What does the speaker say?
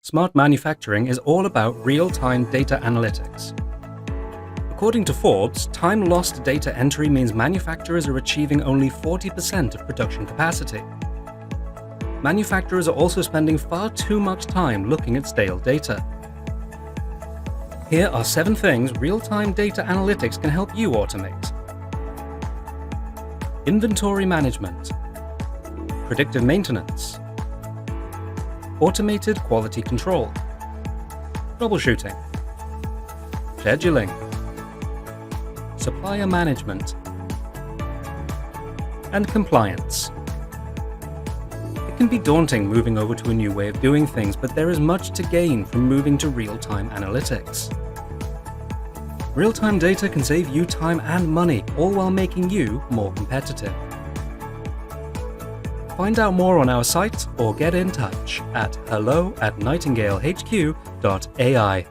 Smart manufacturing is all about real-time data analytics. According to Forbes, time-lost data entry means manufacturers are achieving only 40% of production capacity. Manufacturers are also spending far too much time looking at stale data. Here are 7 things real-time data analytics can help you automate. Inventory management, predictive maintenance, automated quality control, troubleshooting, scheduling, supplier management, and compliance. It can be daunting moving over to a new way of doing things, but there is much to gain from moving to real-time analytics. Real-time data can save you time and money, all while making you more competitive. Find out more on our site or get in touch at hello@nightingalehq.ai.